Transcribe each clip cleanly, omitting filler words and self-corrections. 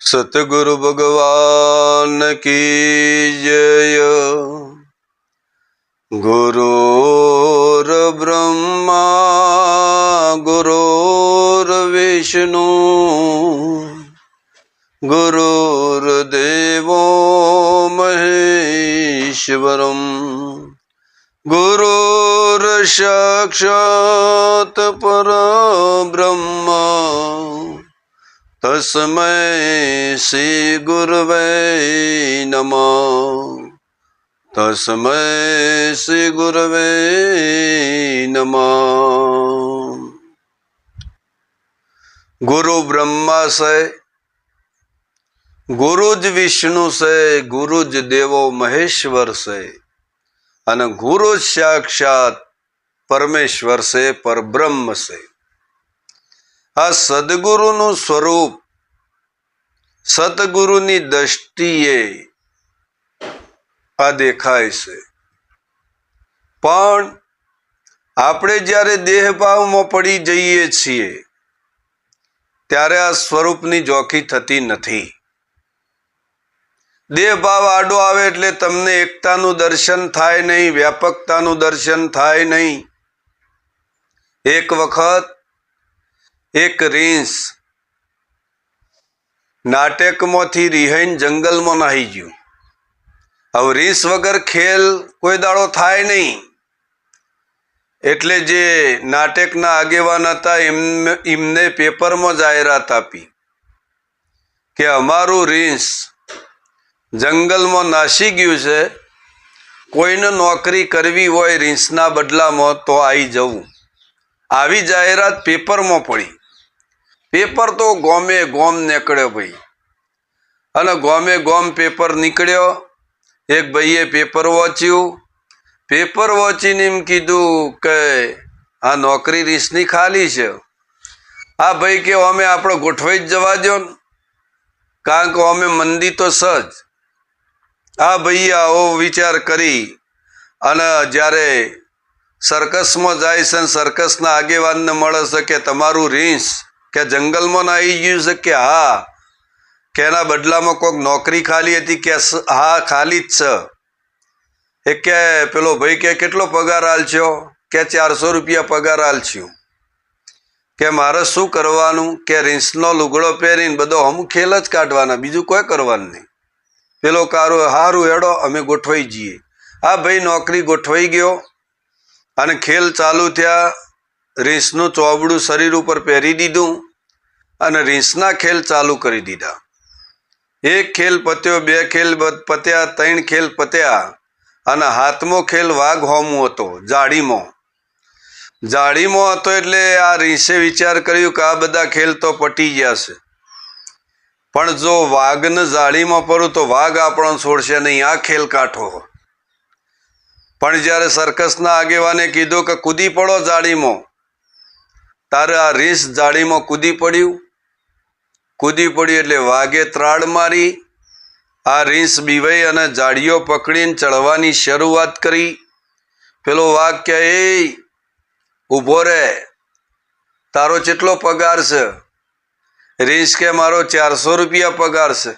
सतगुरु भगवान की जय। गुरुर्ब्रह्मा गुरुर्विष्णु गुरुर्देवो महेश्वरम् गुरुर्साक्षात् परब्रह्म तस्मै श्री गुरवे नमः। तस्मै श्री गुरवे नमः। गुरु ब्रह्मा से, गुरुज विष्णु से, गुरुज देवो महेश्वर से અને ગુરુ સાક્ષાત પરમેશ્વર છે, પરબ્રહ્મ છે। આ સદગુરુનું સ્વરૂપ સતગુરુની દ્રષ્ટિએ આ દેખાય છે, પણ આપણે જ્યારે દેહભાવમાં પડી જઈએ છીએ ત્યારે આ સ્વરૂપની ઝોકી થતી નથી। દેહ ભાવ આડો આવે એટલે તમને એકતાનું દર્શન થાય નહીં, વ્યાપકતાનું દર્શન થાય નહીં। એક વખત એક રીંછ નાટકમાંથી રિહાઈને જંગલમાં નાહી ગયું। હવે રીંછ વગર ખેલ કોઈ દાડો થાય નહીં, એટલે જે નાટકના આગેવાન હતા એમને પેપરમાં જાહેરાત આપી કે અમારું રીંછ જંગલમાં નાસી ગયું છે, કોઈને નોકરી કરવી હોય રીંછના બદલામાં તો આવી જવું। આવી જાહેરાત પેપરમાં પડી। પેપર તો ગોમે ગોમ નીકળ્યો ભાઈ, અને ગોમે ગોમ પેપર નીકળ્યો। એક ભાઈએ પેપર વાંચ્યું, પેપર વાંચીને એમ કીધું કે આ નોકરી રીંછની ખાલી છે। આ ભાઈ કે અમે આપણે ગોઠવાઈ જ જવા દો ને, કારણ કે અમે મંદી તો સજ। આ ભાઈએ આવો વિચાર કરી અને જ્યારે સર્કસમાં જાય છે, સર્કસના આગેવાનને મળે છે કે તમારું રીંછ કે જંગલમાં ના આવી ગયું છે કે હા, કે એના બદલામાં કોઈક નોકરી ખાલી હતી કે હા ખાલી જ છે। એ કે પેલો ભાઈ કે કેટલો પગાર આલશો? કે 400 રૂપિયા પગાર આલશું। કે મારે શું કરવાનું? કે રીંછનો લુગડો પહેરીને બધો અમુક ખેલ જ કાઢવાના, બીજું કોઈ કરવાનું નહીં। પેલો કારો હારું હેડો અમે ગોઠવાઈ જઈએ। આ ભાઈ નોકરી ગોઠવાઈ ગયો અને ખેલ ચાલુ થયા। રીંછનું ચોબડું શરીર ઉપર પહેરી દીધું અને રીંછના ખેલ ચાલુ કરી દીધા। એક ખેલ પત્યો, બે ખેલ પત્યા, 3 ખેલ પત્યા અને હાથમો ખેલ વાઘ હોમું હતો, જાળીમાં હતો। એટલે આ રીંછે વિચાર કર્યું કે આ બધા ખેલ તો પટી ગયા છે, પણ જો વાઘને જાળીમાં પડું તો વાઘ આપણને છોડશે નહીં, આ ખેલ કાઠો। પણ જ્યારે સર્કસના આગેવાને કીધું કે કૂદી પડો જાળીમાં, તારે આ રીંછ જાળીમાં કૂદી પડ્યું એટલે વાઘે ત્રાડ મારી। આ રીંછ બીવાઈ અને જાળીઓ પકડીને ચડવાની શરૂઆત કરી। પેલો વાઘ કે એ ઊભો રહે, તારો કેટલો પગાર છે? રીંછ કે મારો 400 રૂપિયા પગાર છે।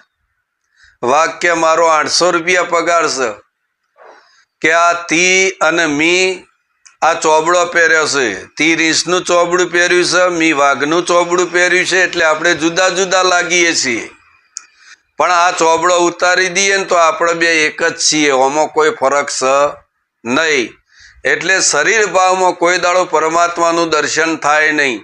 વાઘ કે મારો 800 રૂપિયા પગાર છે। કે આ તી અને મી આ ચોબડો પહેર્યો છે, તી રીંછનું ચોબડું પહેર્યું છે, મી વાઘનું ચોબડું પહેર્યું છે, એટલે આપણે જુદા જુદા લાગીએ છીએ, પણ આ ચોબડો ઉતારી દઈએ ને તો આપણે બે એક જ છીએ, આમાં કોઈ ફરક છે નહીં। એટલે શરીર ભાવમાં કોઈ દાડો પરમાત્માનું દર્શન થાય નહીં,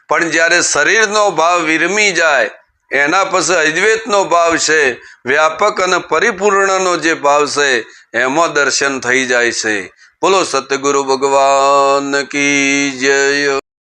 પણ જ્યારે શરીરનો ભાવ વિરમી જાય એના પછી અદ્વૈતનો ભાવ છે, વ્યાપક અને પરિપૂર્ણનો જે ભાવ છે એમાં દર્શન થઈ જાય છે। બોલો સતગુરુ ભગવાન કી જય।